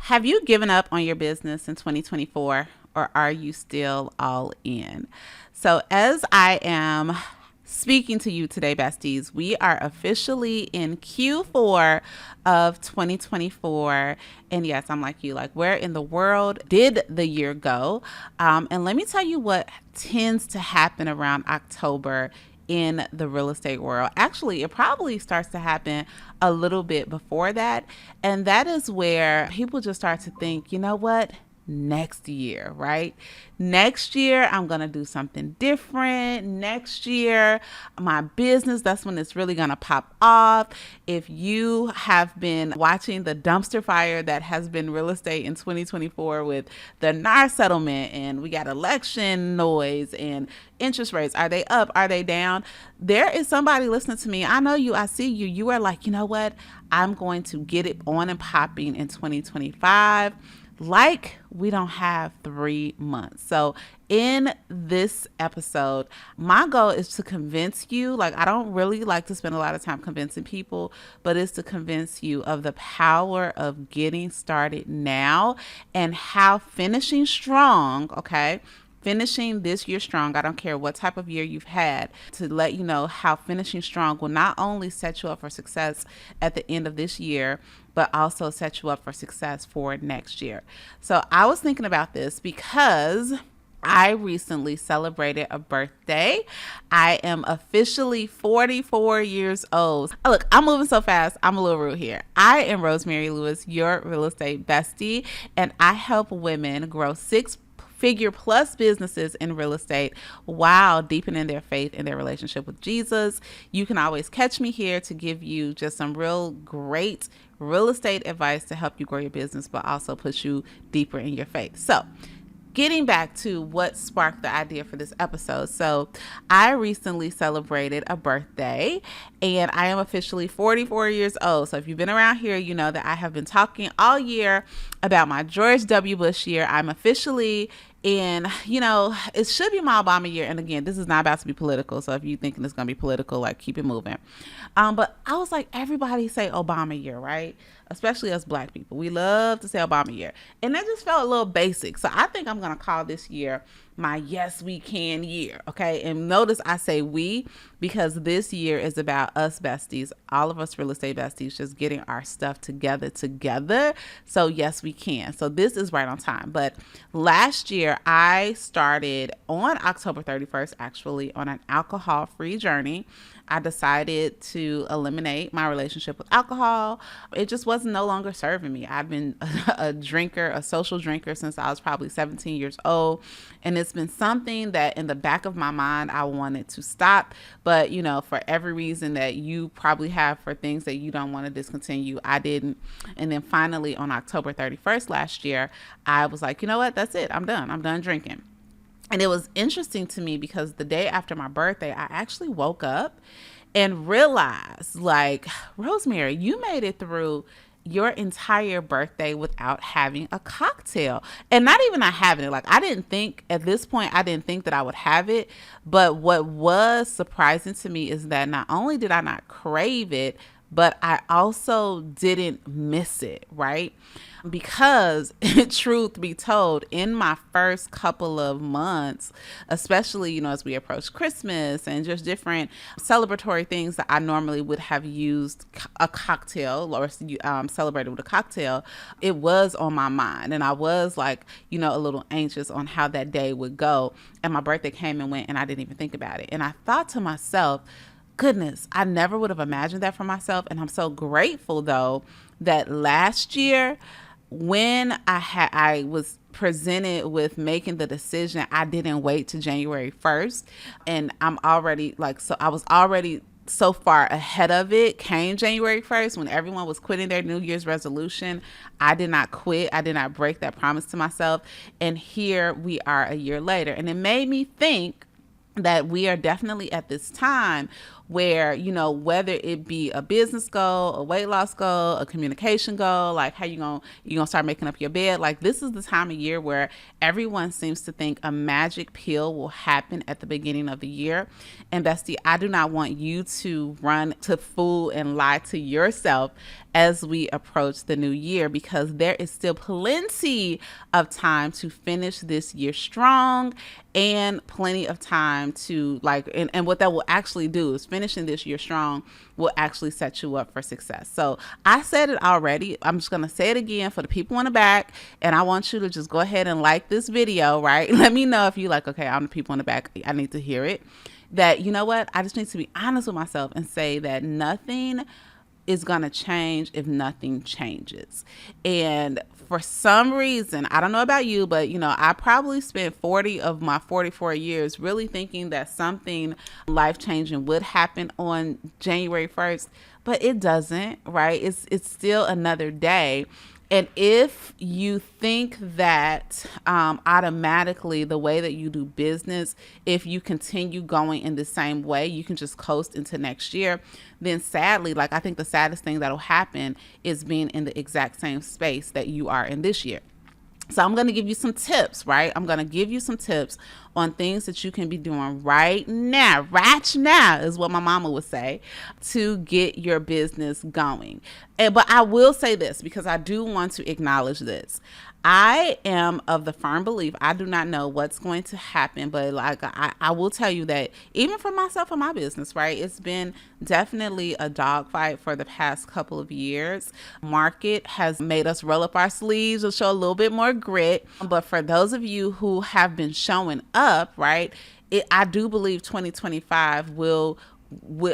Have you given up on your business in 2024 or are you still all in? So, as I am speaking to you today, besties, we are officially in Q4 of 2024. And yes, I'm like you, like, where in the world did the year go? And let me tell you what tends to happen around October in the real estate world. Actually, it probably starts to happen a little bit before that. And that is where people just start to think, you know what? Next year, right? Next year, I'm going to do something different. Next year, my business, that's when it's really going to pop off. If you have been watching the dumpster fire that has been real estate in 2024 with the NAR settlement, and we got election noise and interest rates, are they up? Are they down? There is somebody listening to me. I know you. I see you. You are like, you know what? I'm going to get it on and popping in 2025. Like we don't have 3 months. So in this episode, my goal is to convince you, like I don't really like to spend a lot of time convincing people, but it's to convince you of the power of getting started now and how finishing strong, okay? Finishing this year strong, I don't care what type of year you've had, to let you know how finishing strong will not only set you up for success at the end of this year, but also set you up for success for next year. So I was thinking about this because I recently celebrated a birthday. I am officially 44 years old. Oh, look, I'm moving so fast. I'm a little rude here. I am Rosemary Lewis, your real estate bestie, and I help women grow six-figure plus businesses in real estate while deepening their faith in their relationship with Jesus. You can always catch me here to give you just some real great real estate advice to help you grow your business, but also push you deeper in your faith. So, getting back to what sparked the idea for this episode. So I recently celebrated a birthday and I am officially 44 years old. So if you've been around here, you know that I have been talking all year about my George W. Bush year. I'm officially in, it should be my Obama year. And again, this is not about to be political. So if you're thinking it's going to be political, like keep it moving. But I was like, everybody say Obama year, right? Especially us Black people. We love to say Obama year. And that just felt a little basic. So I think I'm going to call this year my Yes We Can year. Okay. And notice I say we because this year is about us besties, all of us real estate besties, just getting our stuff together. So yes, we can. So this is right on time. But last year I started on October 31st, actually on an alcohol-free journey. I decided to eliminate my relationship with alcohol. It just wasn't no longer serving me. I've been a social drinker since I was probably 17 years old. And it's been something that in the back of my mind, I wanted to stop. But, for every reason that you probably have for things that you don't want to discontinue, I didn't. And then finally on October 31st last year, I was like, you know what? That's it. I'm done. I'm done drinking. And it was interesting to me because the day after my birthday, I actually woke up and realized, like, Rosemary, you made it through your entire birthday without having a cocktail. And not even not having it. Like, at this point, I didn't think that I would have it. But what was surprising to me is that not only did I not crave it, but I also didn't miss it, right? Because truth be told, in my first couple of months, especially, as we approach Christmas and just different celebratory things that I normally would have used a cocktail or celebrated with a cocktail, it was on my mind. And I was like, a little anxious on how that day would go. And my birthday came and went and I didn't even think about it. And I thought to myself, goodness, I never would have imagined that for myself. And I'm so grateful, though, that last year when I was presented with making the decision, I didn't wait to January 1st. And I was already so far ahead of it. Came January 1st when everyone was quitting their New Year's resolution. I did not quit. I did not break that promise to myself. And here we are a year later. And it made me think that we are definitely at this time where, whether it be a business goal, a weight loss goal, a communication goal, like how you gonna start making up your bed. Like, this is the time of year where everyone seems to think a magic pill will happen at the beginning of the year. And Bestie, I do not want you to run to fool and lie to yourself as we approach the new year, because there is still plenty of time to finish this year strong, and plenty of time to and what that will actually do is finishing this year strong will actually set you up for success. So I said it already. I'm just going to say it again for the people in the back. And I want you to just go ahead and like this video, right? Let me know if you like, okay, I'm the people in the back. I need to hear it. That, you know what? I just need to be honest with myself and say that nothing is going to change if nothing changes. And for some reason, I don't know about you, but I probably spent 40 of my 44 years really thinking that something life-changing would happen on January 1st, but it doesn't, right? It's still another day. And if you think that automatically the way that you do business, if you continue going in the same way, you can just coast into next year, then sadly, I think the saddest thing that'll happen is being in the exact same space that you are in this year. So I'm going to give you some tips, right? I'm going to give you some tips on things that you can be doing right now is what my mama would say, to get your business going. But I will say this, because I do want to acknowledge this. I am of the firm belief, I do not know what's going to happen, but I will tell you that even for myself and my business, right, it's been definitely a dogfight for the past couple of years. Market has made us roll up our sleeves and show a little bit more grit. But for those of you who have been showing up, right, I do believe 2025 will,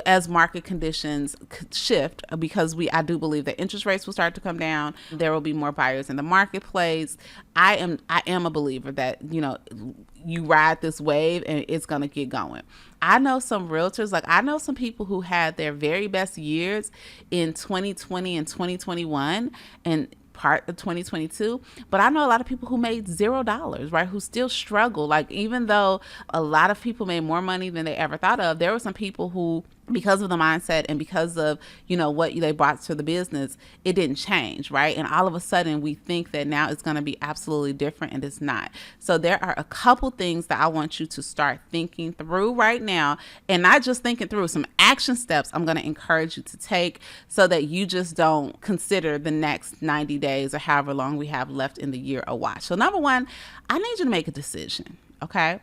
as market conditions shift, because I do believe that interest rates will start to come down. There will be more buyers in the marketplace. I am a believer that, you ride this wave and it's going to get going. I know some realtors, I know some people who had their very best years in 2020 and 2021 and part of 2022, but I know a lot of people who made $0, right, who still struggle. Even though a lot of people made more money than they ever thought of, there were some people who, because of the mindset and because of, what they brought to the business, it didn't change, right? And all of a sudden we think that now it's going to be absolutely different, and it's not. So there are a couple things that I want you to start thinking through right now, and not just thinking through, some action steps I'm going to encourage you to take so that you just don't consider the next 90 days or however long we have left in the year a watch. So number one, I need you to make a decision, okay?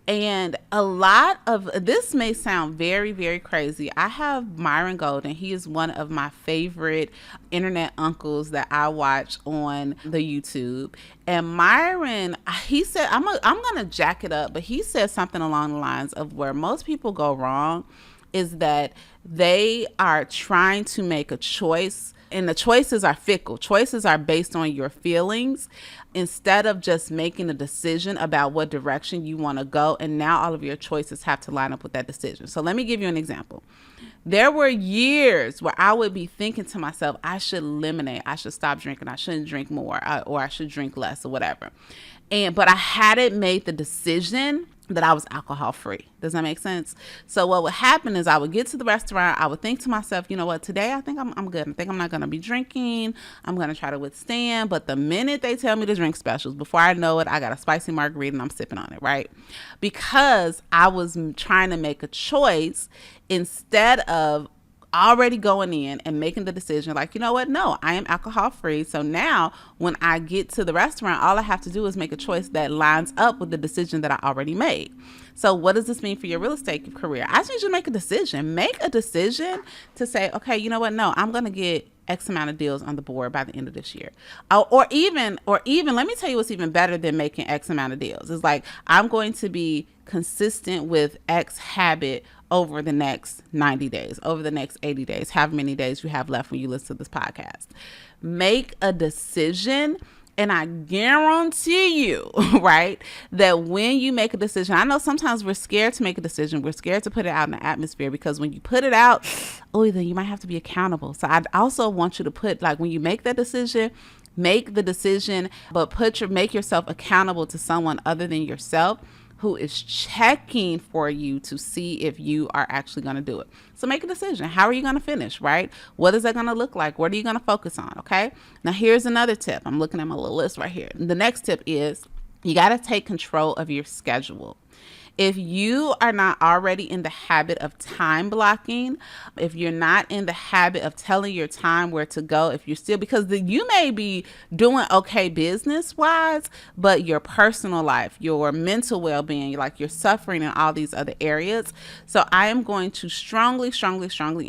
And a lot of this may sound very, very crazy. I have Myron Golden. He is one of my favorite internet uncles that I watch on the YouTube. And Myron, he said, I'm going to jack it up, but he said something along the lines of where most people go wrong is that they are trying to make a choice, and the choices are fickle. Choices are based on your feelings instead of just making a decision about what direction you want to go. And now all of your choices have to line up with that decision. So let me give you an example. There were years where I would be thinking to myself, I should eliminate, I should stop drinking, I shouldn't drink more, or I should drink less or whatever. But I hadn't made the decision that I was alcohol free. Does that make sense? So what would happen is I would get to the restaurant. I would think to myself, you know what, today I think I'm good. I think I'm not going to be drinking. I'm going to try to withstand. But the minute they tell me to drink specials, before I know it, I got a spicy margarita and I'm sipping on it, right? Because I was trying to make a choice instead of already going in and making the decision you know what? No, I am alcohol free. So now when I get to the restaurant, all I have to do is make a choice that lines up with the decision that I already made. So what does this mean for your real estate career? I just need you to make a decision. Make a decision to say, okay, you know what? No, I'm going to get X amount of deals on the board by the end of this year. Or even, let me tell you what's even better than making X amount of deals. It's I'm going to be consistent with X habit over the next 90 days, over the next 80 days, however many days you have left when you listen to this podcast. Make a decision. And I guarantee you, right, that when you make a decision, I know sometimes we're scared to make a decision. We're scared to put it out in the atmosphere, because when you put it out, then you might have to be accountable. So I also want you to put, when you make that decision, make the decision, but make yourself accountable to someone other than yourself, who is checking for you to see if you are actually going to do it. So make a decision. How are you going to finish, right? What is that going to look like? What are you going to focus on? Okay. Now here's another tip. I'm looking at my little list right here. The next tip is you got to take control of your schedule. If you are not already in the habit of time blocking, if you're not in the habit of telling your time where to go, if you're still, because you may be doing okay business wise, but your personal life, your mental well-being, like you're suffering in all these other areas. So I am going to strongly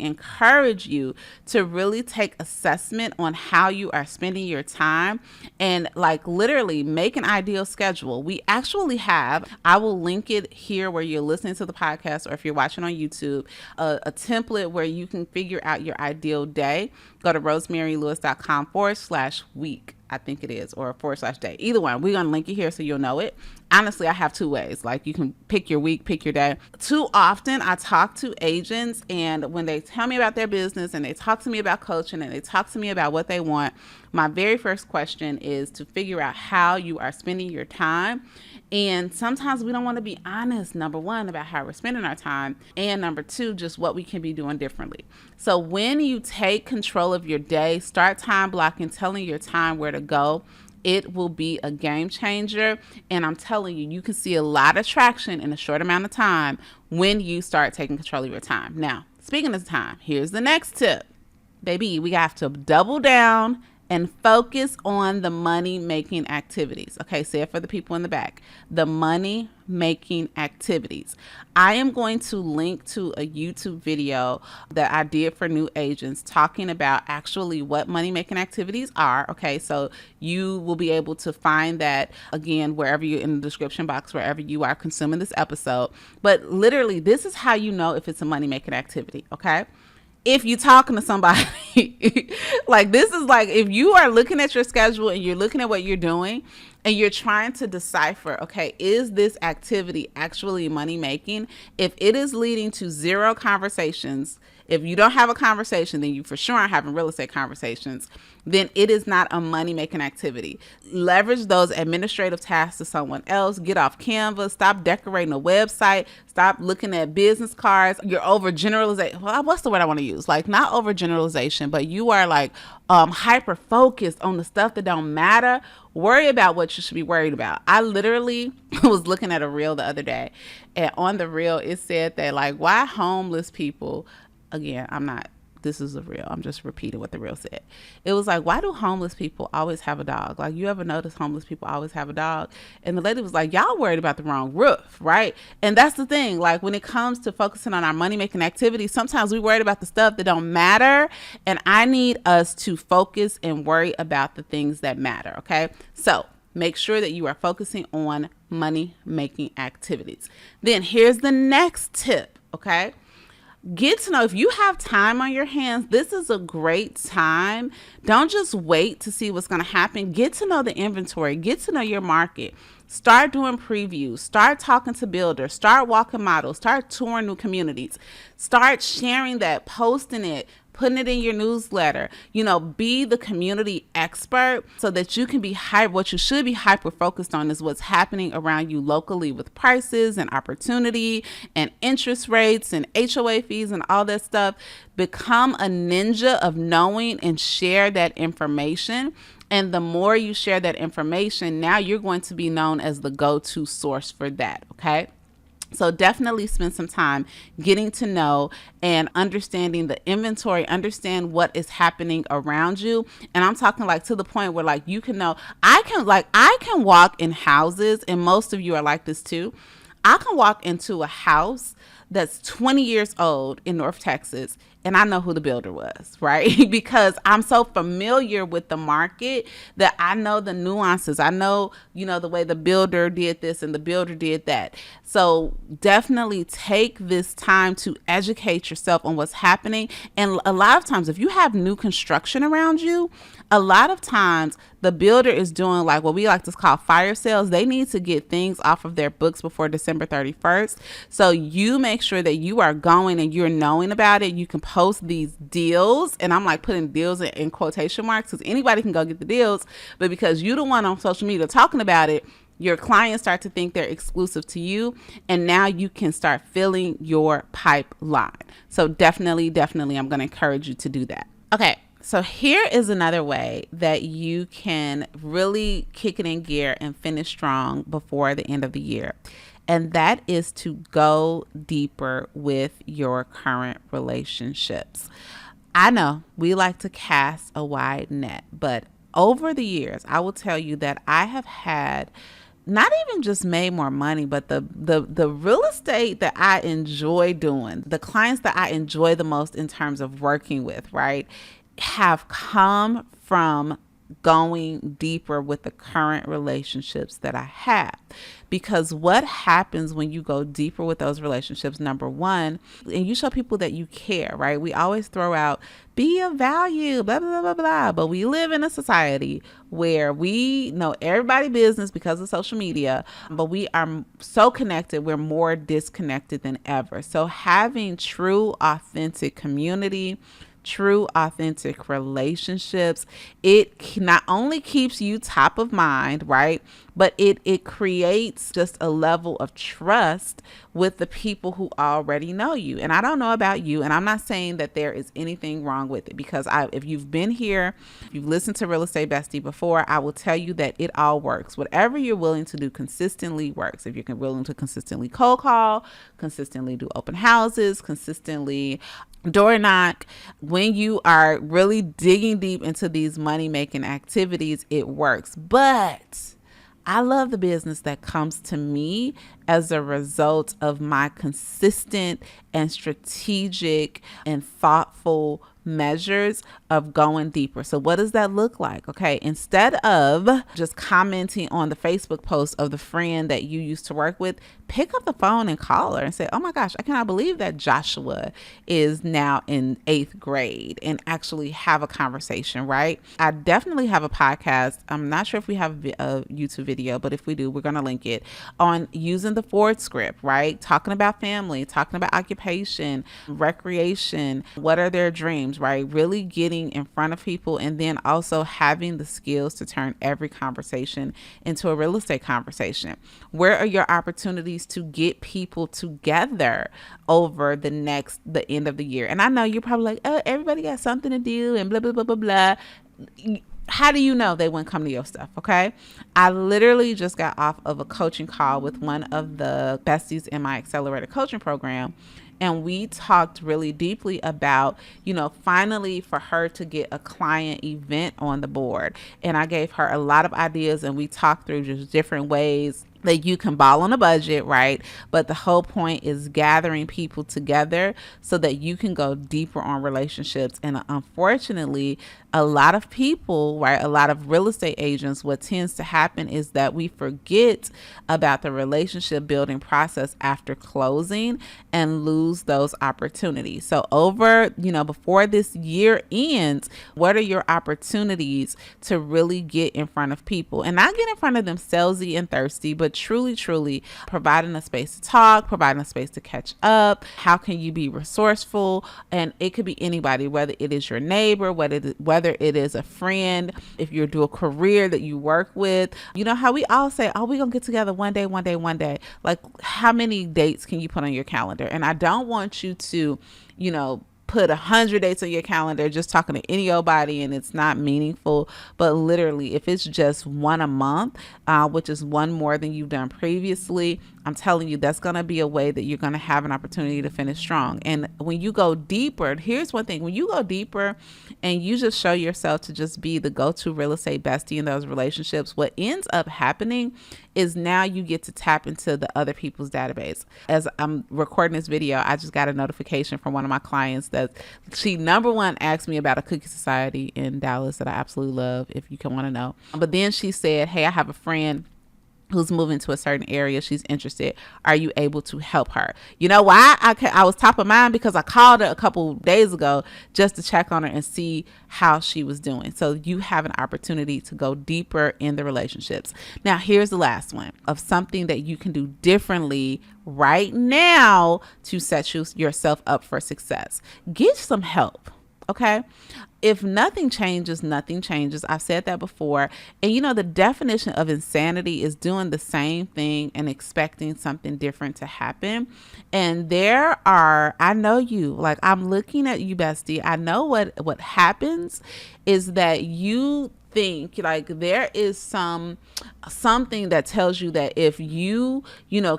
encourage you to really take assessment on how you are spending your time and like literally make an ideal schedule. We actually have, I will link it here where you're listening to the podcast, or if you're watching on YouTube, a template where you can figure out your ideal day. Go to rosemarylewis.com/week, I think it is, or /day. Either one, we're going to link it here so you'll know it. Honestly, I have two ways. Like you can pick your week, pick your day. Too often I talk to agents, and when they tell me about their business and they talk to me about coaching and they talk to me about what they want, my very first question is to figure out how you are spending your time. And sometimes we don't want to be honest, number one, about how we're spending our time, and number two, just what we can be doing differently. So when you take control of your day, start time blocking, telling your time where to go, it will be a game changer. And I'm telling you, you can see a lot of traction in a short amount of time when you start taking control of your time. Now, speaking of time, here's the next tip. Baby, we have to double down and focus on the money-making activities. Okay, say it for the people in the back. The money-making activities. I am going to link to a YouTube video that I did for new agents talking about actually what money-making activities are. Okay, so you will be able to find that, again, wherever you're in the description box, wherever you are consuming this episode. But literally, this is how you know if it's a money-making activity, okay? If you're talking to somebody, like this is like, if you are looking at your schedule and you're looking at what you're doing and you're trying to decipher, okay, is this activity actually money making? If it is leading to zero conversations, if you don't have a conversation, then you for sure aren't having real estate conversations, then it is not a money-making activity. Leverage those administrative tasks to someone else. Get off Canva. Stop decorating a website. Stop looking at business cards. You're overgeneralization. Well, what's the word I want to use? Like not overgeneralization, but you are like hyper-focused on the stuff that don't matter. Worry about what you should be worried about. I literally was looking at a reel the other day, and on the reel, it said that like, why homeless people, again, this is a reel. I'm just repeating what the reel said. It was like, why do homeless people always have a dog? Like, you ever notice homeless people always have a dog? And the lady was like, y'all worried about the wrong roof, right? And that's the thing. Like, when it comes to focusing on our money-making activities, sometimes we worried about the stuff that don't matter. And I need us to focus and worry about the things that matter, okay? So make sure that you are focusing on money-making activities. Then here's the next tip, okay? Get to know, if you have time on your hands, this is a great time. Don't just wait to see what's going to happen. Get to know the inventory. Get to know your market. Start doing previews. Start talking to builders. Start walking models. Start touring new communities. Start sharing that, posting it, putting it in your newsletter. Be the community expert so that you can be what you should be hyper focused on is what's happening around you locally with prices and opportunity and interest rates and HOA fees and all that stuff. Become a ninja of knowing and share that information. And the more you share that information, now you're going to be known as the go-to source for that. Okay. So definitely spend some time getting to know and understanding the inventory, understand what is happening around you. And I'm talking like to the point where like you can know, I can walk in houses, and most of you are like this too. I can walk into a house that's 20 years old in North Texas, and I know who the builder was, right? Because I'm so familiar with the market that I know the nuances. I know, the way the builder did this and the builder did that. So definitely take this time to educate yourself on what's happening. And a lot of times, if you have new construction around you, a lot of times the builder is doing like what we like to call fire sales. They need to get things off of their books before December 31st. So you make sure that you are going and you're knowing about it. You can post these deals, and I'm like putting deals in quotation marks because anybody can go get the deals, but because you're the one on social media talking about it, your clients start to think they're exclusive to you, and now you can start filling your pipeline. So definitely, I'm going to encourage you to do that. Okay, so here is another way that you can really kick it in gear and finish strong before the end of the year. And that is to go deeper with your current relationships. I know we like to cast a wide net, but over the years, I will tell you that I have had not even just made more money, but the real estate that I enjoy doing, the clients that I enjoy the most in terms of working with, right, have come from going deeper with the current relationships that I have. Because what happens when you go deeper with those relationships, number one, and you show people that you care, right? We always throw out, be of value, blah, blah, blah, blah. But we live in a society where we know everybody's business because of social media, but we are so connected, we're more disconnected than ever. So having true, authentic community, true, authentic relationships, it not only keeps you top of mind, right? But it creates just a level of trust with the people who already know you. And I don't know about you, and I'm not saying that there is anything wrong with it, because if you've been here, if you've listened to Real Estate Bestie before, I will tell you that it all works. Whatever you're willing to do consistently works. If you're willing to consistently cold call, consistently do open houses, consistently door knock, when you are really digging deep into these money-making activities, it works. But I love the business that comes to me as a result of my consistent and strategic and thoughtful measures of going deeper. So what does that look like? Okay, instead of just commenting on the Facebook post of the friend that you used to work with, pick up the phone and call her and say, oh my gosh, I cannot believe that Joshua is now in 8th grade, and actually have a conversation, right? I definitely have a podcast. I'm not sure if we have a YouTube video, but if we do, we're going to link it, on using the Ford script, right? Talking about family, talking about occupation, recreation, what are their dreams, right? Really getting in front of people, and then also having the skills to turn every conversation into a real estate conversation. Where are your opportunities to get people together over the end of the year? And I know you're probably like, oh, everybody got something to do and blah, blah, blah, blah, blah. How do you know they wouldn't come to your stuff? Okay. I literally just got off of a coaching call with one of the besties in my Accelerator coaching program. And we talked really deeply about, finally for her to get a client event on the board. And I gave her a lot of ideas, and we talked through just different ways that you can ball on a budget, right? But the whole point is gathering people together so that you can go deeper on relationships. And unfortunately, a lot of people, right, a lot of real estate agents, what tends to happen is that we forget about the relationship building process after closing and lose those opportunities. So before this year ends, what are your opportunities to really get in front of people? And not get in front of them salesy and thirsty, but truly providing a space to talk, providing a space to catch up. How can you be resourceful? And it could be anybody, whether it is your neighbor, whether it is a friend, if you're doing a career that you work with. You know how we all say, oh, we're going to get together one day. Like, how many dates can you put on your calendar? And I don't want you to, put 100 dates on your calendar just talking to any old body, and it's not meaningful. But literally, if it's just one a month, which is one more than you've done previously, I'm telling you, that's going to be a way that you're going to have an opportunity to finish strong. And when you go deeper, here's one thing: when you go deeper and you just show yourself to just be the go-to real estate bestie in those relationships, what ends up happening is now you get to tap into the other people's database. As I'm recording this video, I just got a notification from one of my clients that she, number one, asked me about a cookie society in Dallas that I absolutely love, if you can want to know. But then she said, hey, I have a friend who's moving to a certain area. She's interested. Are you able to help her? You know why I was top of mind? Because I called her a couple days ago just to check on her and see how she was doing. So you have an opportunity to go deeper in the relationships. Now, here's the last one of something that you can do differently right now to set yourself up for success. Get some help. Okay. If nothing changes, nothing changes. I've said that before. And the definition of insanity is doing the same thing and expecting something different to happen. And I know you, like, I'm looking at you, bestie. I know what happens is that you think like there is something that tells you that if you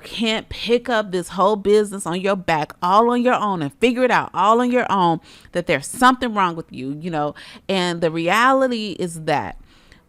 can't pick up this whole business on your back all on your own and figure it out all on your own, that there's something wrong with you. And the reality is that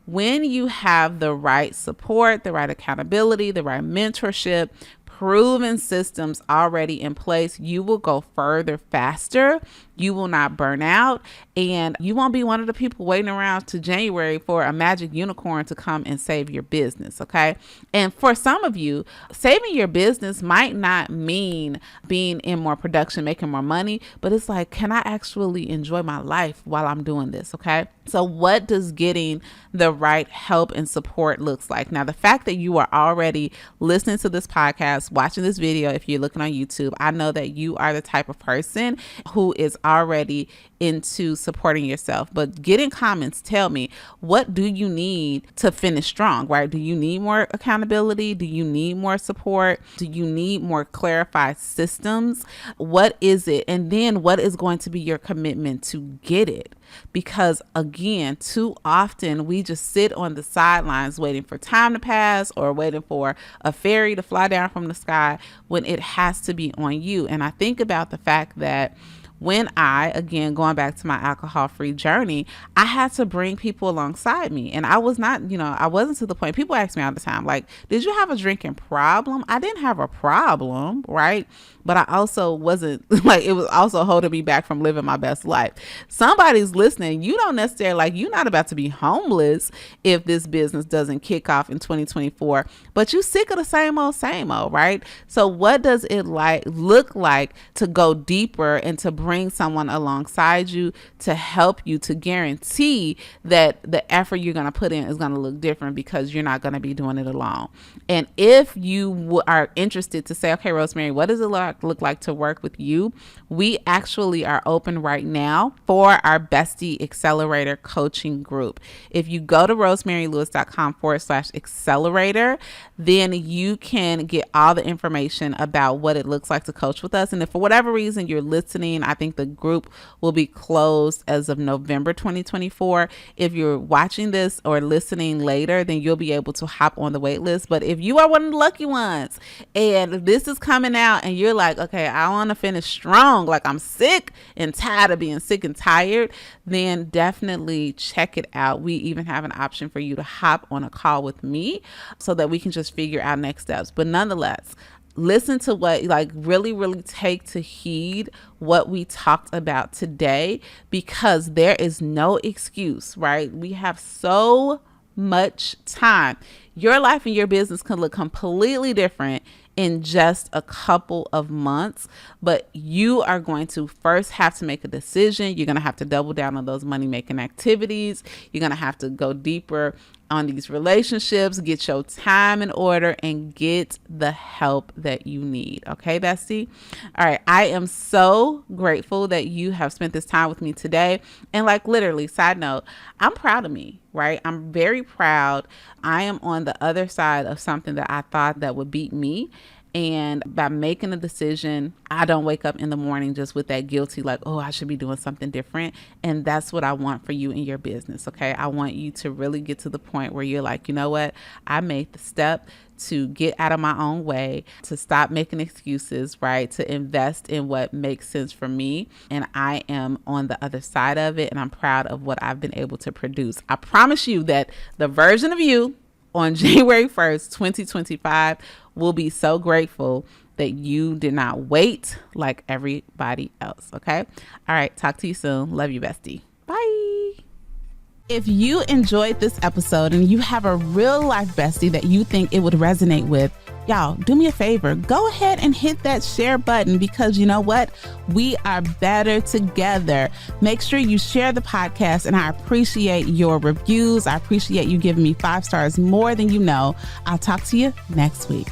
when you have the right support, the right accountability, the right mentorship, proven systems already in place, you will go further faster. You will not burn out, and you won't be one of the people waiting around to January for a magic unicorn to come and save your business. Okay. And for some of you, saving your business might not mean being in more production, making more money, but it's like, can I actually enjoy my life while I'm doing this? Okay. So what does getting the right help and support looks like? Now, the fact that you are already listening to this podcast, watching this video, if you're looking on YouTube, I know that you are the type of person who is already into supporting yourself. But get in comments, tell me, what do you need to finish strong, right? Do you need more accountability? Do you need more support? Do you need more clarified systems? What is it? And then what is going to be your commitment to get it? Because again, too often we just sit on the sidelines waiting for time to pass or waiting for a fairy to fly down from the sky when it has to be on you. And I think about the fact that when again, going back to my alcohol-free journey, I had to bring people alongside me. And I was not, I wasn't to the point. People ask me all the time, like, did you have a drinking problem? I didn't have a problem, right? But I also wasn't, like, it was also holding me back from living my best life. Somebody's listening. You don't necessarily, like, you're not about to be homeless if this business doesn't kick off in 2024, but you sick of the same old, right? So what does it look like to go deeper and to bring someone alongside you to help you, to guarantee that the effort you're going to put in is going to look different because you're not going to be doing it alone? And if you are interested to say, okay, Rosemary, what does it look like to work with you? We actually are open right now for our Bestie Accelerator coaching group. If you go to rosemarylewis.com/accelerator, then you can get all the information about what it looks like to coach with us. And if for whatever reason you're listening, I think the group will be closed as of November 2024. If you're watching this or listening later, then you'll be able to hop on the wait list. But if you are one of the lucky ones and this is coming out and you're like, okay, I want to finish strong, like I'm sick and tired of being sick and tired, then definitely check it out. We even have an option for you to hop on a call with me so that we can just figure out next steps. But nonetheless, listen to what, really take to heed what we talked about today, because there is no excuse, right? We have so much time. Your life and your business can look completely different in just a couple of months, but you are going to first have to make a decision. You're going to have to double down on those money-making activities. You're going to have to go deeper on these relationships, get your time in order, and get the help that you need. Okay, bestie? All right. I am so grateful that you have spent this time with me today. And literally, side note, I'm proud of me, right? I'm very proud. I am on the other side of something that I thought that would beat me. And by making a decision, I don't wake up in the morning just with that guilty, I should be doing something different. And that's what I want for you in your business. Okay. I want you to really get to the point where you're like, you know what? I made the step to get out of my own way, to stop making excuses, right? To invest in what makes sense for me. And I am on the other side of it. And I'm proud of what I've been able to produce. I promise you that the version of you on January 1st, 2025 will be so grateful that you did not wait like everybody else. Okay. All right. Talk to you soon. Love you, bestie. Bye. If you enjoyed this episode and you have a real life bestie that you think it would resonate with, y'all, do me a favor. Go ahead and hit that share button, because you know what? We are better together. Make sure you share the podcast, and I appreciate your reviews. I appreciate you giving me 5 stars more than you know. I'll talk to you next week.